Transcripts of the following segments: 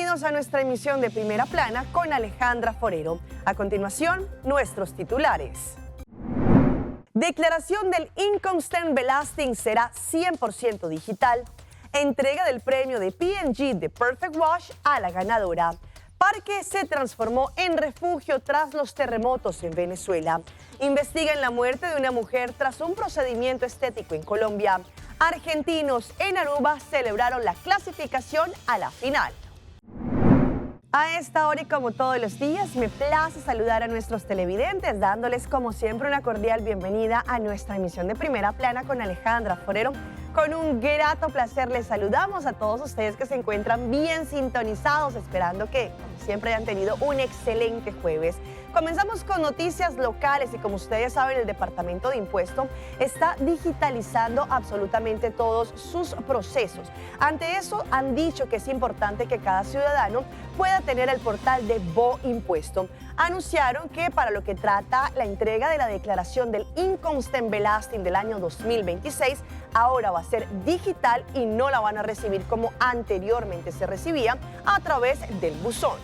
Bienvenidos a nuestra emisión de Primera Plana con Alejandra Forero. A continuación, nuestros titulares. Declaración del Inkomsten Belasting será 100% digital. Entrega del premio de P&G de Perfect Wash a la ganadora. Parque se transformó en refugio tras los terremotos en Venezuela. Investigan la muerte de una mujer tras un procedimiento estético en Colombia. Argentinos en Aruba celebraron la clasificación a la final. A esta hora y como todos los días, me place saludar a nuestros televidentes, dándoles como siempre una cordial bienvenida a nuestra emisión de Primera Plana con Alejandra Forero. Con un grato placer les saludamos a todos ustedes que se encuentran bien sintonizados, esperando que, como siempre, hayan tenido un excelente jueves. Comenzamos con noticias locales y como ustedes saben, el Departamento de Impuesto está digitalizando absolutamente todos sus procesos. Ante eso, han dicho que es importante que cada ciudadano pueda tener el portal de Bo Impuesto. Anunciaron que para lo que trata la entrega de la declaración del Inkomsten Belasting del año 2026, ahora va a ser digital y no la van a recibir como anteriormente se recibía a través del buzón.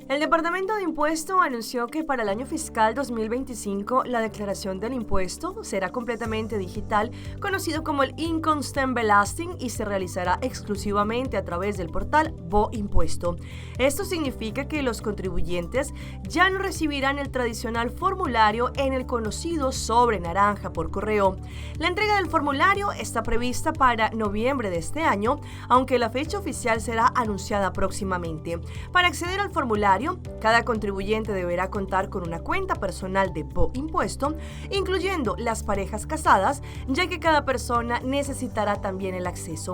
El Departamento de Impuesto anunció que para el año fiscal 2025 la declaración del impuesto será completamente digital, conocido como el Inkomsten Belasting, y se realizará exclusivamente a través del portal Bo Impuesto. Esto significa que los contribuyentes ya no recibirán el tradicional formulario en el conocido sobre naranja por correo. La entrega del formulario está prevista para noviembre de este año, aunque la fecha oficial será anunciada próximamente. Para acceder al formulario, cada contribuyente deberá contar con una cuenta personal de Bo Impuesto, incluyendo las parejas casadas, ya que cada persona necesitará también el acceso.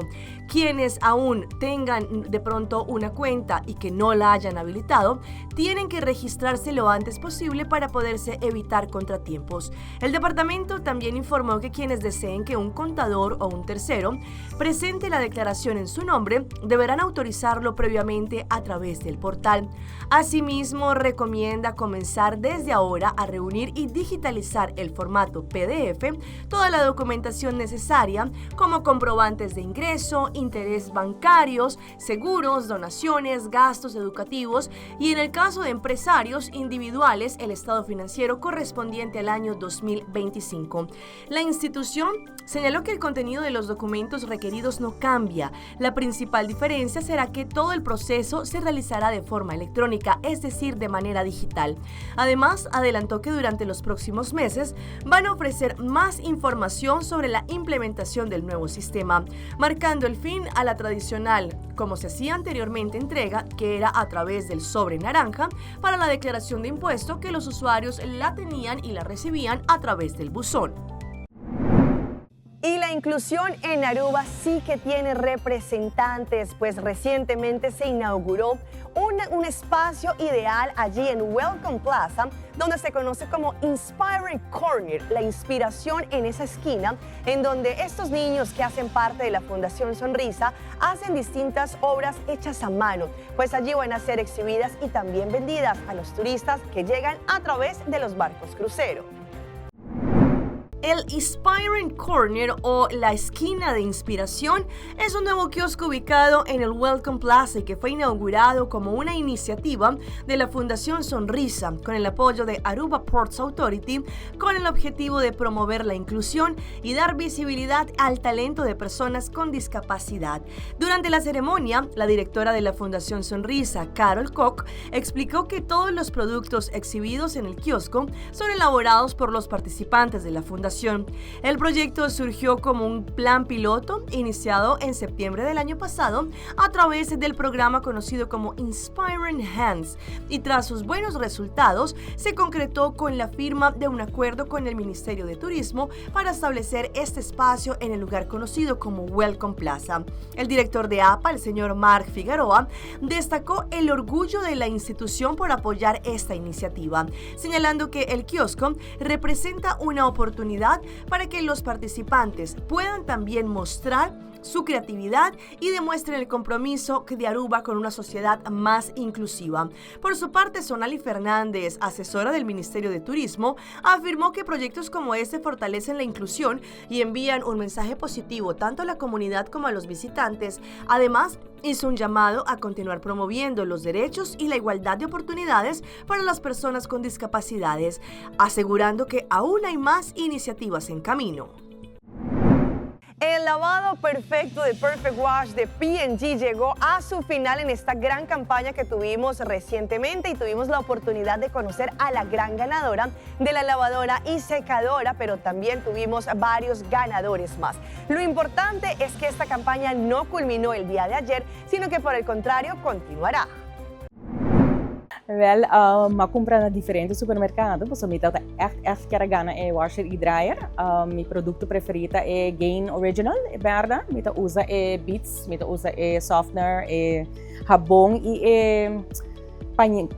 Quienes aún tengan de pronto una cuenta y que no la hayan habilitado, tienen que registrarse lo antes posible para poderse evitar contratiempos. El departamento también informó que quienes deseen que un contador o un tercero presente la declaración en su nombre, deberán autorizarlo previamente a través del portal. Asimismo, recomienda comenzar desde ahora a reunir y digitalizar el formato PDF, toda la documentación necesaria, como comprobantes de ingreso, intereses bancarios, seguros, donaciones, gastos educativos y, en el caso de empresarios individuales, el estado financiero correspondiente al año 2025. La institución señaló que el contenido de los documentos requeridos no cambia. La principal diferencia será que todo el proceso se realizará de forma electrónica, es decir, de manera digital. Además, adelantó que durante los próximos meses van a ofrecer más información sobre la implementación del nuevo sistema, marcando el fin a la tradicional, como se hacía anteriormente, entrega, que era a través del sobre naranja para la declaración de impuesto, que los usuarios la tenían y la recibían a través del buzón. Y la inclusión en Aruba sí que tiene representantes, pues recientemente se inauguró un espacio ideal allí en Welcome Plaza, donde se conoce como Inspiring Corner, la inspiración en esa esquina, en donde estos niños que hacen parte de la Fundación Sonrisa hacen distintas obras hechas a mano, pues allí van a ser exhibidas y también vendidas a los turistas que llegan a través de los barcos crucero. El Inspiring Corner, o la esquina de inspiración, es un nuevo kiosco ubicado en el Welcome Plaza y que fue inaugurado como una iniciativa de la Fundación Sonrisa con el apoyo de Aruba Ports Authority, con el objetivo de promover la inclusión y dar visibilidad al talento de personas con discapacidad. Durante la ceremonia, la directora de la Fundación Sonrisa, Carol Koch, explicó que todos los productos exhibidos en el kiosco son elaborados por los participantes de la Fundación. El proyecto surgió como un plan piloto iniciado en septiembre del año pasado a través del programa conocido como Inspiring Hands, y tras sus buenos resultados se concretó con la firma de un acuerdo con el Ministerio de Turismo para establecer este espacio en el lugar conocido como Welcome Plaza. El director de APA, el señor Mark Figueroa, destacó el orgullo de la institución por apoyar esta iniciativa, señalando que el kiosco representa una oportunidad para que los participantes puedan también mostrar su creatividad y demuestren el compromiso de Aruba con una sociedad más inclusiva. Por su parte, Sonali Fernández, asesora del Ministerio de Turismo, afirmó que proyectos como este fortalecen la inclusión y envían un mensaje positivo tanto a la comunidad como a los visitantes. Además, hizo un llamado a continuar promoviendo los derechos y la igualdad de oportunidades para las personas con discapacidades, asegurando que aún hay más iniciativas en camino. El lavado perfecto de Perfect Wash de P&G llegó a su final en esta gran campaña que tuvimos recientemente y tuvimos la oportunidad de conocer a la gran ganadora de la lavadora y secadora, pero también tuvimos varios ganadores más. Lo importante es que esta campaña no culminó el día de ayer, sino que por el contrario continuará. Wel, compra na diferentes supermercados, pues me está echt quero gana washer e dryer. Mi producto preferido é Gain Original, verdade? Me usa Beats, me usa softener, jabón e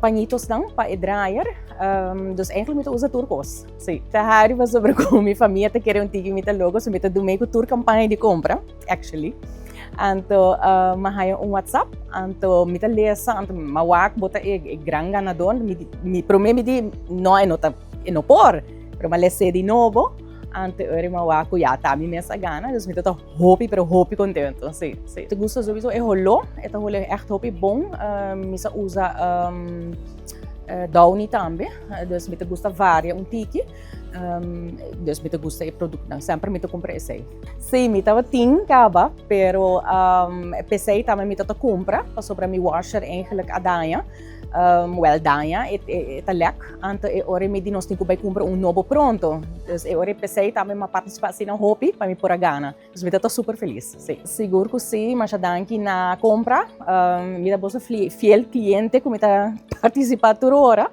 pañitos não para dryer. Dus eigenlijk me usa turcos. Sim. Tá raro mas sobre como minha família te quer tigre me logo, so me do meio tour campanha de compra, actually. Anto mahaya WhatsApp, anto mita lesa, anto mawak bota gran ganador, mi promeme di no por, pero malese di novo, anto ere mawak ya tá mi mesa gana, dus mita hopi contento, sim. Te gusta sowieso holo, eta holo echt hopi bom, misa usa Downy também, dus mita gusta varia tiki. Dus me gusta el producto, sempre me compra esse. Sim, me tava acaba, pero PC também me compra, sobre mi washer eigenlijk a danha. Well, danha, é lek, anto ora me nós tem que comprar novo pronto. Dus ora PC também uma participação na hobby para me pôr a gana. Dus me tô super feliz. Sim, seguro que sim, mas a danha na compra, me dá bolsa fiel cliente que me tá participar toda hora.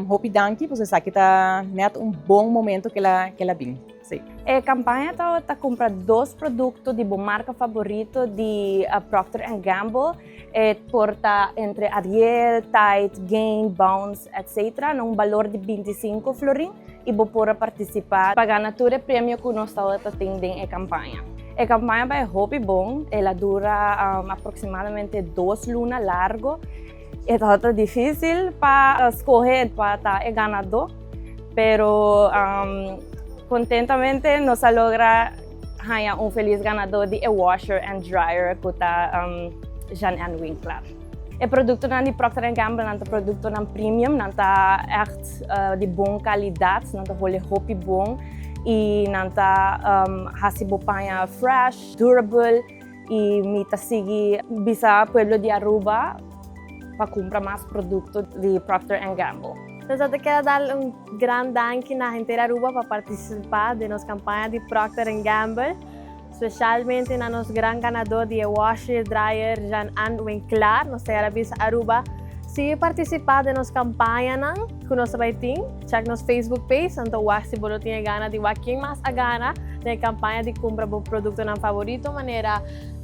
Hopi danki, pues essa aqui tá net bom momento que ela vem. Sim. A campanha está comprando 2 produtos de boa marca favorito de Procter & Gamble. Porta entre Ariel, Tide, Gain, Bounce, etc. num valor de 25 florin e vou poder participar para ganhar todo o prêmio que nós estamos tendo em campanha. A campanha vai ser bom, ela dura aproximadamente 2 lunas largo. É muito difícil para escolher para estar ganador, pero contentamente nos logra ganhar feliz ganador de washer and dryer que está Jan Winkler. O produto de Procter & Gamble é um produto premium, é echt de boa qualidade, é hopi bom e é fresh, durable e me sigue bisa pueblo de Aruba para comprar mais produtos de Procter & Gamble. Nós até quero dar grande danke na gente de Aruba para participar de nossa campanha de Procter & Gamble, especialmente na nosso grande ganador de washer dryer Jan Winkler, nós temos Aruba. Se participar de nossa campanha, que nós vai ter, check nosso Facebook page, então se você tem gana de quem mais a gana na campanha de compra do produto na favorito, maneira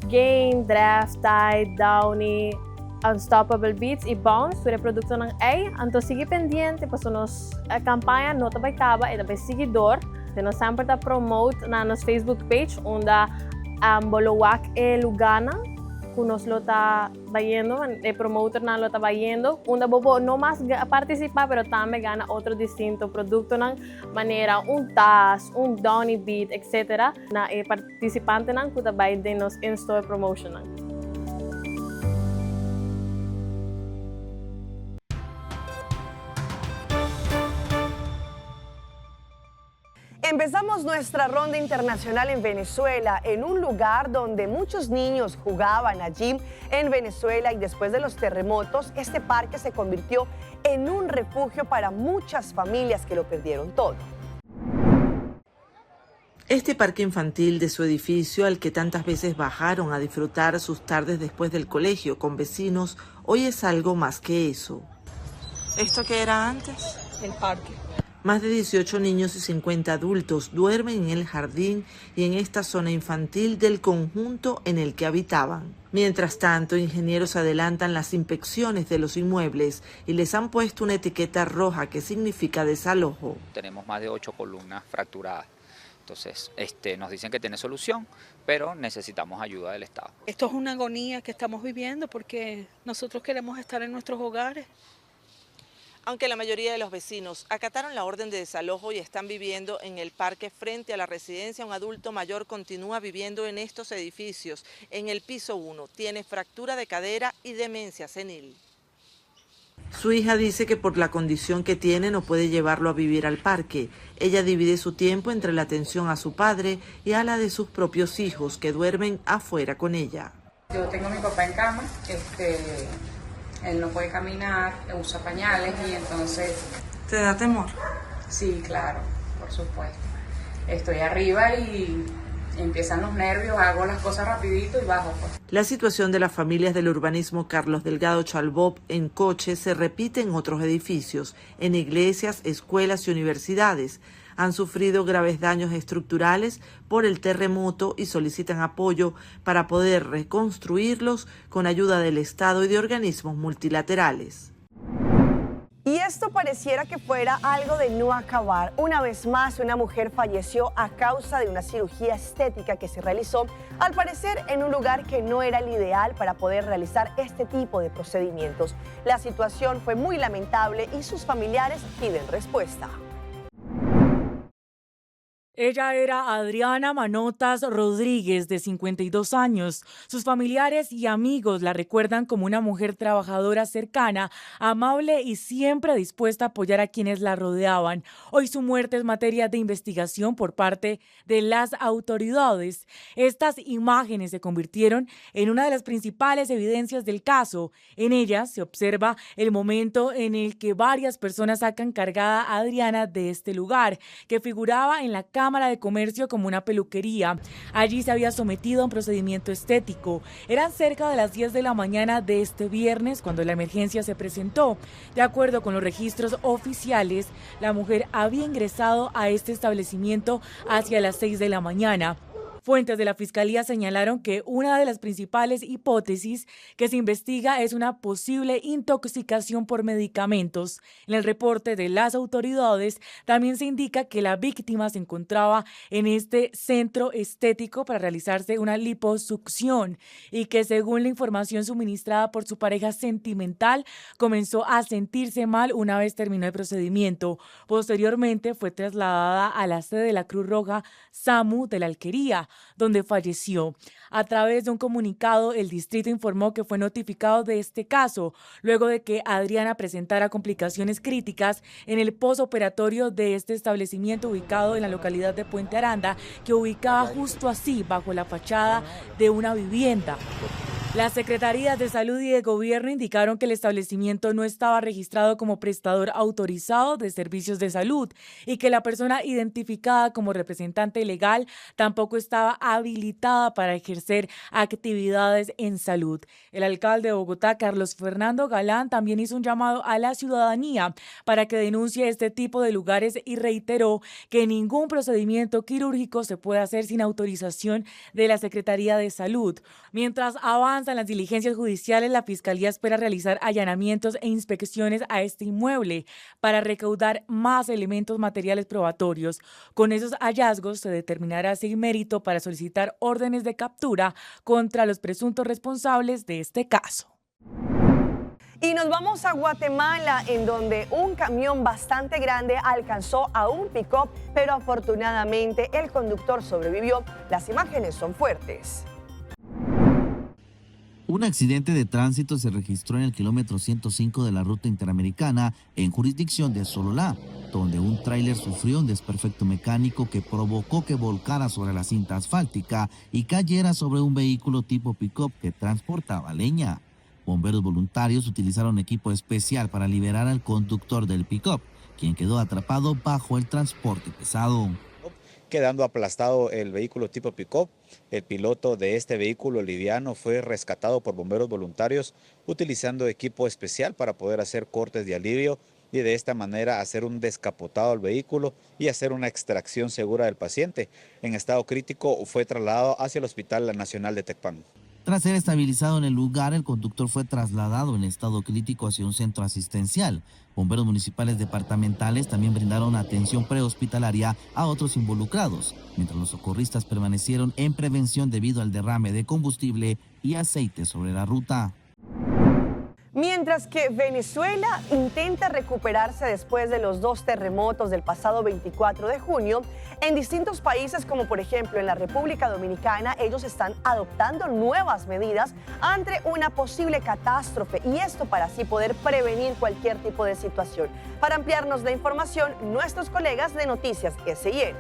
Gain, Draft, Tide, Downy, Unstoppable Beats e Bounce, o produto ng A. Então, siga pendiente, para a campanha não vai acabar, e também seguidor, de nós sempre está promote na nosso Facebook page, onde bolowak lugana, que nós lo está vendo, o promotor na lo está vendo, onde bobo não mais participar, pero também gana outro distinto produto ng maneira tas, Downy Beat, etc. Na participante ng que vai de nos in-store promotion ng. Empezamos nuestra ronda internacional en Venezuela, en un lugar donde muchos niños jugaban allí en Venezuela y después de los terremotos, este parque se convirtió en un refugio para muchas familias que lo perdieron todo. Este parque infantil de su edificio, al que tantas veces bajaron a disfrutar sus tardes después del colegio con vecinos, hoy es algo más que eso. ¿Esto qué era antes? El parque. Más de 18 niños y 50 adultos duermen en el jardín y en esta zona infantil del conjunto en el que habitaban. Mientras tanto, ingenieros adelantan las inspecciones de los inmuebles y les han puesto una etiqueta roja que significa desalojo. Tenemos más de 8 columnas fracturadas. Entonces, nos dicen que tiene solución, pero necesitamos ayuda del Estado. Esto es una agonía que estamos viviendo porque nosotros queremos estar en nuestros hogares. Aunque la mayoría de los vecinos acataron la orden de desalojo y están viviendo en el parque frente a la residencia, un adulto mayor continúa viviendo en estos edificios. En el piso 1 tiene fractura de cadera y demencia senil. Su hija dice que por la condición que tiene no puede llevarlo a vivir al parque. Ella divide su tiempo entre la atención a su padre y a la de sus propios hijos que duermen afuera con ella. Yo tengo a mi papá en cama, él no puede caminar, usa pañales y entonces... ¿Te da temor? Sí, claro, por supuesto. Estoy arriba y empiezan los nervios, hago las cosas rapidito y bajo. Pues. La situación de las familias del urbanismo Carlos Delgado Chalbop en Coche se repite en otros edificios, en iglesias, escuelas y universidades. Han sufrido graves daños estructurales por el terremoto y solicitan apoyo para poder reconstruirlos con ayuda del Estado y de organismos multilaterales. Y esto pareciera que fuera algo de no acabar. Una vez más, una mujer falleció a causa de una cirugía estética que se realizó, al parecer en un lugar que no era el ideal para poder realizar este tipo de procedimientos. La situación fue muy lamentable y sus familiares piden respuesta. Ella era Adriana Manotas Rodríguez, de 52 años. Sus familiares y amigos la recuerdan como una mujer trabajadora cercana, amable y siempre dispuesta a apoyar a quienes la rodeaban. Hoy su muerte es materia de investigación por parte de las autoridades. Estas imágenes se convirtieron en una de las principales evidencias del caso. En ellas se observa el momento en el que varias personas sacan cargada a Adriana de este lugar, que figuraba en la Cámara de Comercio como una peluquería. Allí se había sometido a un procedimiento estético. Eran cerca de las 10 de la mañana de este viernes cuando la emergencia se presentó. De acuerdo con los registros oficiales, la mujer había ingresado a este establecimiento hacia las 6 de la mañana. Fuentes de la Fiscalía señalaron que una de las principales hipótesis que se investiga es una posible intoxicación por medicamentos. En el reporte de las autoridades también se indica que la víctima se encontraba en este centro estético para realizarse una liposucción y que, según la información suministrada por su pareja sentimental, comenzó a sentirse mal una vez terminó el procedimiento. Posteriormente fue trasladada a la sede de la Cruz Roja SAMU de la Alquería, donde falleció. A través de un comunicado, el distrito informó que fue notificado de este caso, luego de que Adriana presentara complicaciones críticas en el posoperatorio de este establecimiento ubicado en la localidad de Puente Aranda, que ubicaba justo así, bajo la fachada de una vivienda. Las secretarías de Salud y de Gobierno indicaron que el establecimiento no estaba registrado como prestador autorizado de servicios de salud y que la persona identificada como representante legal tampoco estaba habilitada para ejercer actividades en salud. El alcalde de Bogotá, Carlos Fernando Galán, también hizo un llamado a la ciudadanía para que denuncie este tipo de lugares y reiteró que ningún procedimiento quirúrgico se puede hacer sin autorización de la Secretaría de Salud. Mientras avanzan las diligencias judiciales, la Fiscalía espera realizar allanamientos e inspecciones a este inmueble para recaudar más elementos materiales probatorios. Con esos hallazgos se determinará si hay mérito para solicitar órdenes de captura contra los presuntos responsables de este caso. Y nos vamos a Guatemala, en donde un camión bastante grande alcanzó a un pick-up, pero afortunadamente el conductor sobrevivió. Las imágenes son fuertes. Un accidente de tránsito se registró en el kilómetro 105 de la ruta interamericana en jurisdicción de Sololá, donde un tráiler sufrió un desperfecto mecánico que provocó que volcara sobre la cinta asfáltica y cayera sobre un vehículo tipo pick-up que transportaba leña. Bomberos voluntarios utilizaron equipo especial para liberar al conductor del pick-up, quien quedó atrapado bajo el transporte pesado. Quedando aplastado el vehículo tipo pick-up, el piloto de este vehículo liviano fue rescatado por bomberos voluntarios utilizando equipo especial para poder hacer cortes de alivio y de esta manera hacer un descapotado al vehículo y hacer una extracción segura del paciente. En estado crítico fue trasladado hacia el Hospital Nacional de Tecpan. Tras ser estabilizado en el lugar, el conductor fue trasladado en estado crítico hacia un centro asistencial. Bomberos municipales departamentales también brindaron atención prehospitalaria a otros involucrados, mientras los socorristas permanecieron en prevención debido al derrame de combustible y aceite sobre la ruta. Mientras que Venezuela intenta recuperarse después de los 2 terremotos del pasado 24 de junio, en distintos países como por ejemplo en la República Dominicana, ellos están adoptando nuevas medidas ante una posible catástrofe y esto para así poder prevenir cualquier tipo de situación. Para ampliarnos la información, nuestros colegas de Noticias SIN.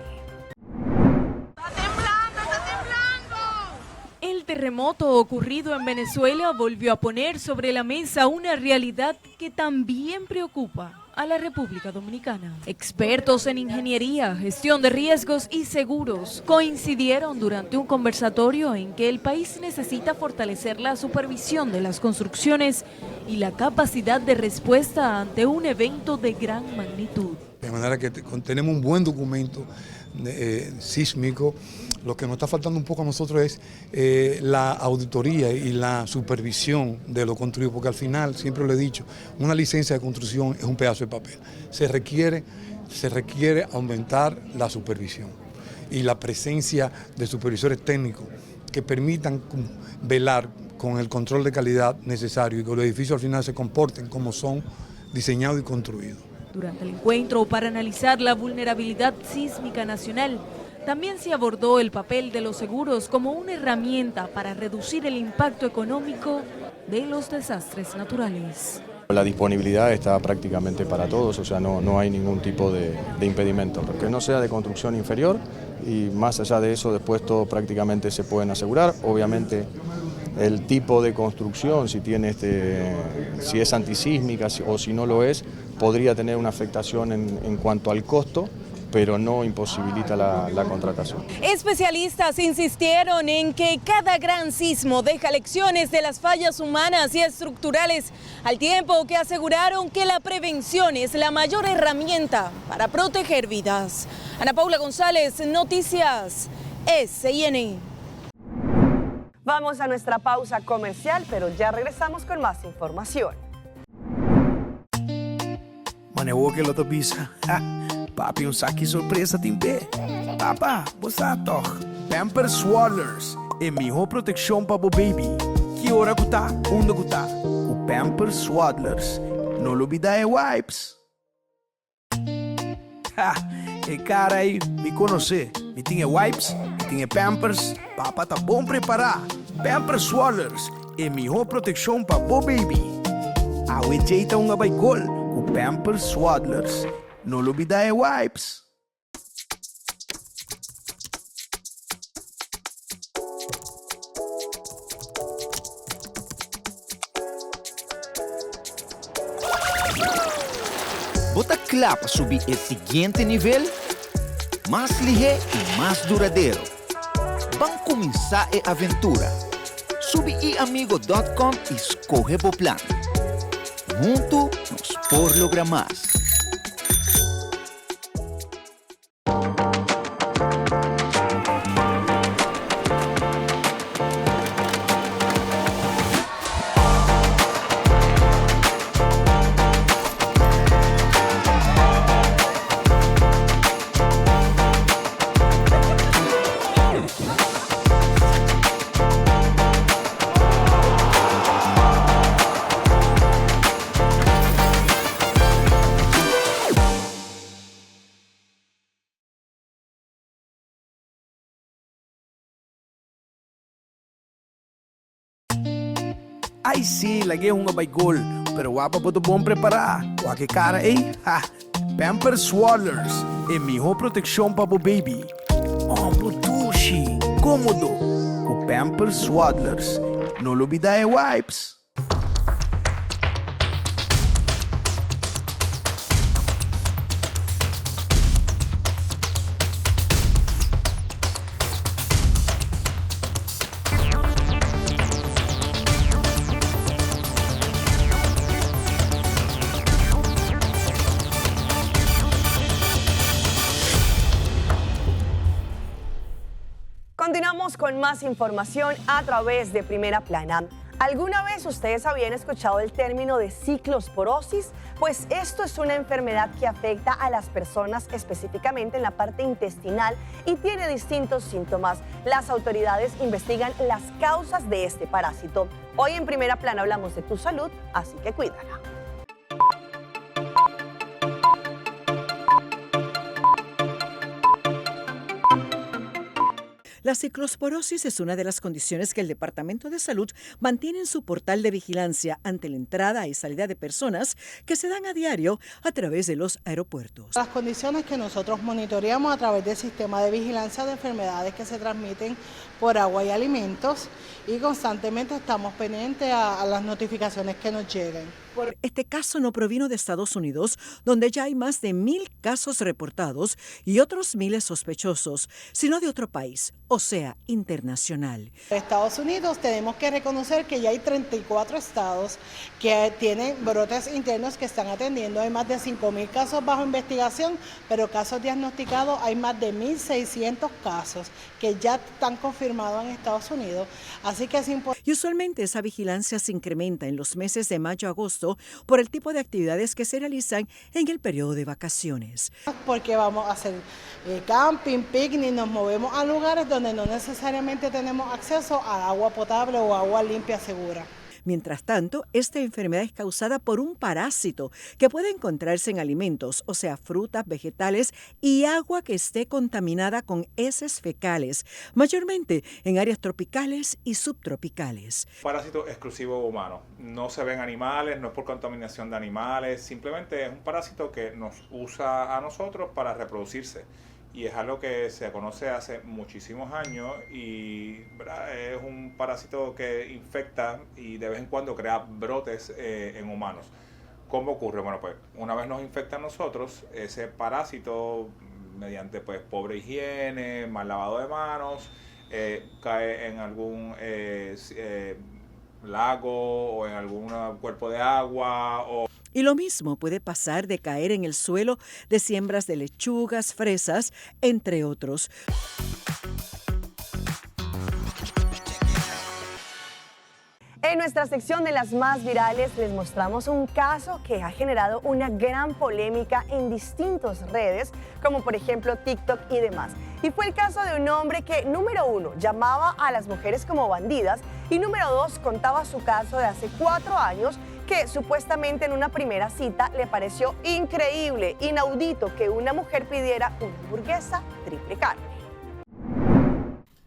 El terremoto ocurrido en Venezuela volvió a poner sobre la mesa una realidad que también preocupa a la República Dominicana. Expertos en ingeniería, gestión de riesgos y seguros coincidieron durante un conversatorio en que el país necesita fortalecer la supervisión de las construcciones y la capacidad de respuesta ante un evento de gran magnitud. De manera que tenemos un buen documento sísmico. Lo que nos está faltando un poco a nosotros es la auditoría y la supervisión de lo construido, porque al final, siempre lo he dicho, una licencia de construcción es un pedazo de papel. Se requiere aumentar la supervisión y la presencia de supervisores técnicos que permitan velar con el control de calidad necesario y que los edificios al final se comporten como son diseñados y construidos. Durante el encuentro para analizar la vulnerabilidad sísmica nacional, también se abordó el papel de los seguros como una herramienta para reducir el impacto económico de los desastres naturales. La disponibilidad está prácticamente para todos, o sea, no hay ningún tipo de impedimento, porque no sea de construcción inferior y más allá de eso después todo prácticamente se pueden asegurar. Obviamente el tipo de construcción, si es antisísmica o si no lo es, podría tener una afectación en cuanto al costo, pero no imposibilita la contratación. Especialistas insistieron en que cada gran sismo deja lecciones de las fallas humanas y estructurales, al tiempo que aseguraron que la prevención es la mayor herramienta para proteger vidas. Ana Paula González, Noticias SIN. Vamos a nuestra pausa comercial, pero ya regresamos con más información. Manewoo que loto bisa. Papi, un saque surpresa timpe. Papa, bosa toch. Pampers Swaddlers. É melhor proteção para o baby. Que hora que tá? Onde que tá? O Pampers Swaddlers. Não olvida é wipes. E cara aí, me conhecer. Me tinha wipes, me tinha Pampers. Papa tá bom preparar. Pampers Swaddlers. É melhor proteção para o baby. Awe jeita um abaigol. O Pampers Swaddlers. No lo olvida de wipes. Bota claro para subir el siguiente nivel, más ligero y más duradero. Van a comenzar a aventura. Sube iamigo.com y escoge tu plan. Juntos nos por lograr más. Ai sim, laguei um abaigol, pero guapa boto bom preparar. Olha que cara, hein? Pampers Swaddlers, é melhor proteção para o baby. Oh, Bluetooth, cômodo. O Pampers Swaddlers, não olvida de wipes. Continuamos Vamos con más información a través de Primera Plana. ¿Alguna vez ustedes habían escuchado el término de ciclosporosis? Pues esto es una enfermedad que afecta a las personas específicamente en la parte intestinal y tiene distintos síntomas. Las autoridades investigan las causas de este parásito. Hoy en Primera Plana hablamos de tu salud, así que cuídala. La ciclosporosis es una de las condiciones que el Departamento de Salud mantiene en su portal de vigilancia ante la entrada y salida de personas que se dan a diario a través de los aeropuertos. Las condiciones que nosotros monitoreamos a través del sistema de vigilancia de enfermedades que se transmiten por agua y alimentos y constantemente estamos pendientes a las notificaciones que nos lleguen. Este caso no provino de Estados Unidos, donde ya hay más de 1,000 casos reportados y otros miles sospechosos, sino de otro país, o sea, internacional. En Estados Unidos tenemos que reconocer que ya hay 34 estados que tienen brotes internos que están atendiendo. Hay más de 5,000 casos bajo investigación, pero casos diagnosticados hay más de 1,600 casos que ya están confirmados en Estados Unidos. Así que es importante. Y usualmente esa vigilancia se incrementa en los meses de mayo a agosto por el tipo de actividades que se realizan en el periodo de vacaciones. Porque vamos a hacer camping, picnic, nos movemos a lugares donde no necesariamente tenemos acceso a agua potable o agua limpia segura. Mientras tanto, esta enfermedad es causada por un parásito que puede encontrarse en alimentos, o sea, frutas, vegetales y agua que esté contaminada con heces fecales, mayormente en áreas tropicales y subtropicales. Parásito exclusivo humano. No se ven animales, no es por contaminación de animales, simplemente es un parásito que nos usa a nosotros para reproducirse. Y es algo que se conoce hace muchísimos años y es un parásito que infecta y de vez en cuando crea brotes en humanos. ¿Cómo ocurre? Bueno, pues una vez nos infecta a nosotros, ese parásito, mediante pues pobre higiene, mal lavado de manos, cae en algún lago o en algún cuerpo de agua Y lo mismo puede pasar de caer en el suelo de siembras de lechugas, fresas, entre otros. En nuestra sección de las más virales les mostramos un caso que ha generado una gran polémica en distintas redes, como por ejemplo TikTok y demás. Y fue el caso de un hombre que, número 1, llamaba a las mujeres como bandidas y número 2, contaba su caso de hace 4 años que supuestamente en una primera cita le pareció increíble, inaudito que una mujer pidiera una hamburguesa triple carne.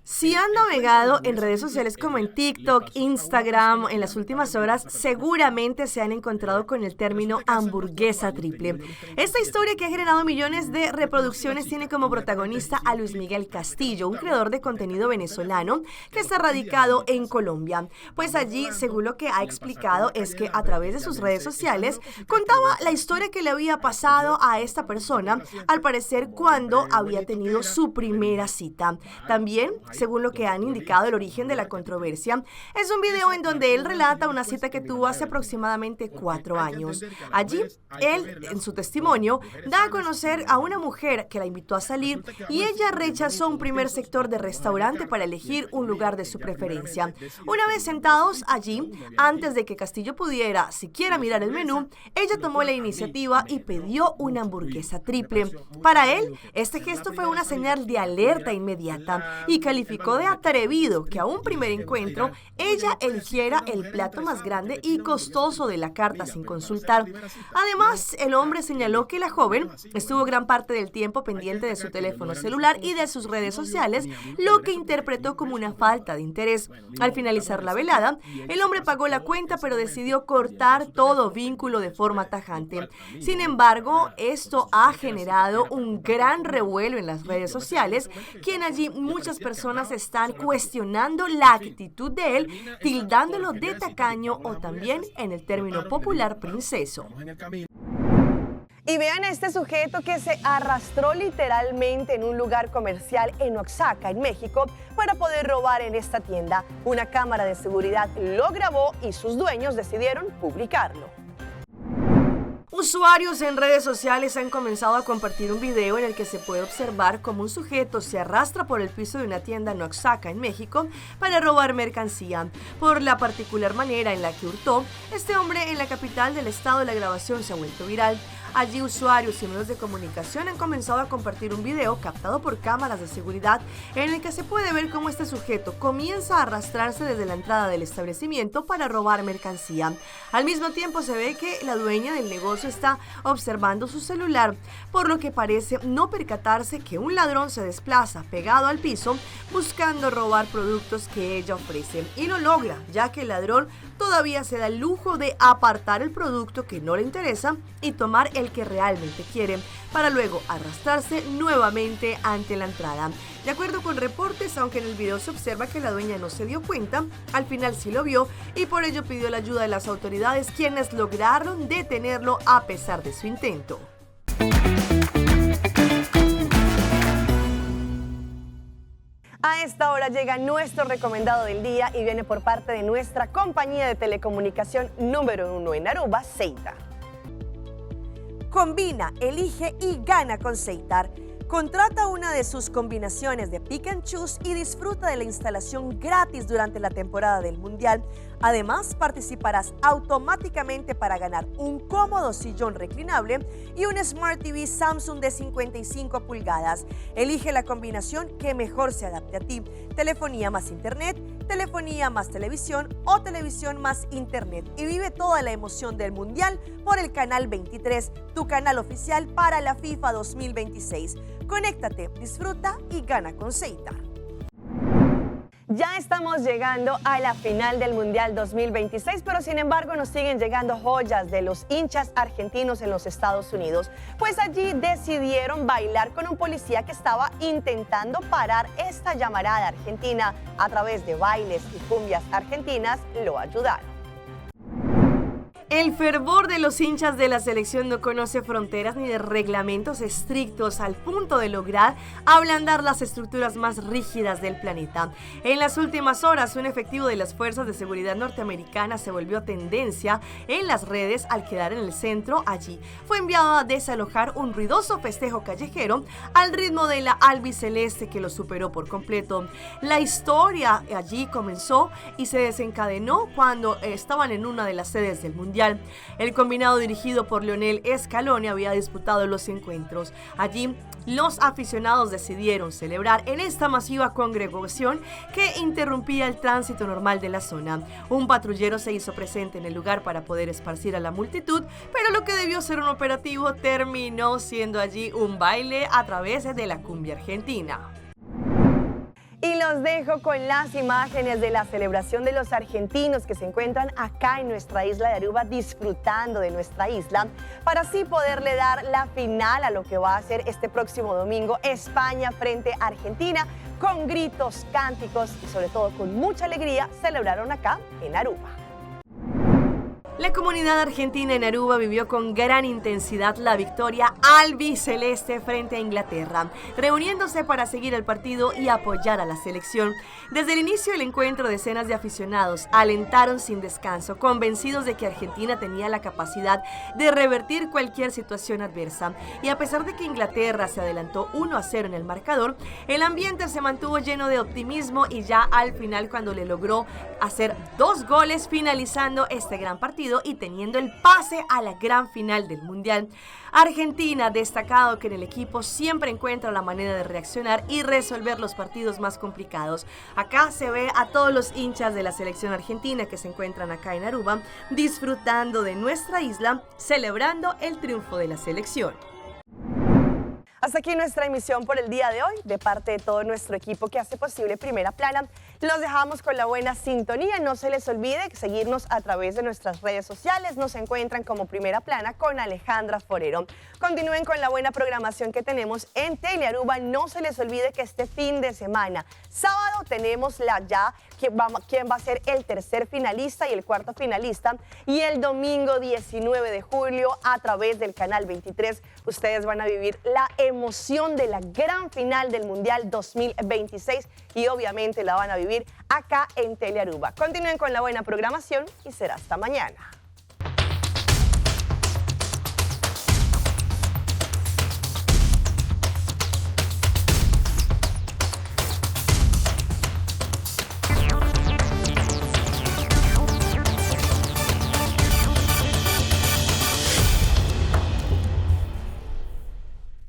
Si han navegado en redes sociales como en TikTok, Instagram, en las últimas horas, seguramente se han encontrado con el término hamburguesa triple. Esta historia que ha generado millones de reproducciones tiene como protagonista a Luis Miguel Castillo, un creador de contenido venezolano que está radicado en Colombia. Pues allí, según lo que ha explicado, es que a través de sus redes sociales contaba la historia que le había pasado a esta persona, al parecer cuando había tenido su primera cita. También, según lo que han indicado el origen de la controversia, es un video en donde él relata una cita que tuvo hace aproximadamente 4 años. Allí, él, en su testimonio, da a conocer a una mujer que la invitó a salir y ella rechazó un primer sector de restaurante para elegir un lugar de su preferencia. Una vez sentados allí, antes de que Castillo pudiera siquiera mirar el menú, ella tomó la iniciativa y pidió una hamburguesa triple. Para él, este gesto fue una señal de alerta inmediata y calificó de atrevido que a un primer encuentro ella eligiera el plato más grande y costoso de la carta sin consultar. Además, el hombre señaló que la joven estuvo gran parte del tiempo pendiente de su teléfono celular y de sus redes sociales, lo que interpretó como una falta de interés. Al finalizar la velada, el hombre pagó la cuenta, pero decidió cortar todo vínculo de forma tajante. Sin embargo, esto ha generado un gran revuelo en las redes sociales, quien allí muchas personas están cuestionando la actitud de él, tildándolo de tacaño o también, en el término popular, princeso. Y vean a este sujeto que se arrastró literalmente en un lugar comercial en Oaxaca, en México, para poder robar en esta tienda. Una cámara de seguridad lo grabó y sus dueños decidieron publicarlo. Usuarios en redes sociales han comenzado a compartir un video en el que se puede observar cómo un sujeto se arrastra por el piso de una tienda en Oaxaca, en México, para robar mercancía. Por la particular manera en la que hurtó, este hombre en la capital del estado, la grabación se ha vuelto viral. Allí usuarios y medios de comunicación han comenzado a compartir un video captado por cámaras de seguridad en el que se puede ver cómo este sujeto comienza a arrastrarse desde la entrada del establecimiento para robar mercancía. Al mismo tiempo se ve que la dueña del negocio está observando su celular, por lo que parece no percatarse que un ladrón se desplaza pegado al piso buscando robar productos que ella ofrece. Y lo logra, ya que el ladrón todavía se da el lujo de apartar el producto que no le interesa y tomar el que realmente quiere, para luego arrastrarse nuevamente ante la entrada. De acuerdo con reportes, aunque en el video se observa que la dueña no se dio cuenta, al final sí lo vio y por ello pidió la ayuda de las autoridades, quienes lograron detenerlo a pesar de su intento. A esta hora llega nuestro recomendado del día y viene por parte de nuestra compañía de telecomunicación número 1 en Aruba, Ceitar. Combina, elige y gana con Ceitar. Contrata una de sus combinaciones de Pick and Choose y disfruta de la instalación gratis durante la temporada del Mundial. Además, participarás automáticamente para ganar un cómodo sillón reclinable y un Smart TV Samsung de 55 pulgadas. Elige la combinación que mejor se adapte a ti. Telefonía más internet, telefonía más televisión o televisión más internet. Y vive toda la emoción del Mundial por el canal 23, tu canal oficial para la FIFA 2026. Conéctate, disfruta y gana con Ceitar. Ya estamos llegando a la final del Mundial 2026, pero sin embargo nos siguen llegando joyas de los hinchas argentinos en los Estados Unidos, pues allí decidieron bailar con un policía que estaba intentando parar esta llamarada argentina. A través de bailes y cumbias argentinas lo ayudaron. El fervor de los hinchas de la selección no conoce fronteras ni de reglamentos estrictos, al punto de lograr ablandar las estructuras más rígidas del planeta. En las últimas horas, un efectivo de las fuerzas de seguridad norteamericanas se volvió tendencia en las redes al quedar en el centro. Allí fue enviado a desalojar un ruidoso festejo callejero al ritmo de la albiceleste, que lo superó por completo. La historia allí comenzó y se desencadenó cuando estaban en una de las sedes del Mundial. El combinado dirigido por Lionel Scaloni había disputado los encuentros. Allí, los aficionados decidieron celebrar en esta masiva congregación que interrumpía el tránsito normal de la zona. Un patrullero se hizo presente en el lugar para poder esparcir a la multitud, pero lo que debió ser un operativo terminó siendo allí un baile a través de la cumbia argentina. Y los dejo con las imágenes de la celebración de los argentinos que se encuentran acá en nuestra isla de Aruba, disfrutando de nuestra isla, para así poderle dar la final a lo que va a ser este próximo domingo España frente a Argentina, con gritos, cánticos y sobre todo con mucha alegría celebraron acá en Aruba. La comunidad argentina en Aruba vivió con gran intensidad la victoria albiceleste frente a Inglaterra, reuniéndose para seguir el partido y apoyar a la selección. Desde el inicio del encuentro, decenas de aficionados alentaron sin descanso, convencidos de que Argentina tenía la capacidad de revertir cualquier situación adversa. Y a pesar de que Inglaterra se adelantó 1-0 en el marcador, el ambiente se mantuvo lleno de optimismo y ya al final, cuando le logró hacer 2 goles, finalizando este gran partido y teniendo el pase a la gran final del Mundial. Argentina, destacado que en el equipo siempre encuentra la manera de reaccionar y resolver los partidos más complicados. Acá se ve a todos los hinchas de la selección argentina que se encuentran acá en Aruba, disfrutando de nuestra isla, celebrando el triunfo de la selección. Hasta aquí nuestra emisión por el día de hoy. De parte de todo nuestro equipo que hace posible Primera Plana, los dejamos con la buena sintonía. No se les olvide seguirnos a través de nuestras redes sociales. Nos encuentran como Primera Plana con Alejandra Forero. Continúen con la buena programación que tenemos en Telearuba. No se les olvide que este fin de semana, sábado, tenemos quién va a ser el tercer finalista y el cuarto finalista. Y el domingo 19 de julio, a través del canal 23, ustedes van a vivir la emoción de la gran final del Mundial 2026 y obviamente la van a vivir acá en Telearuba. Continúen con la buena programación y será hasta mañana.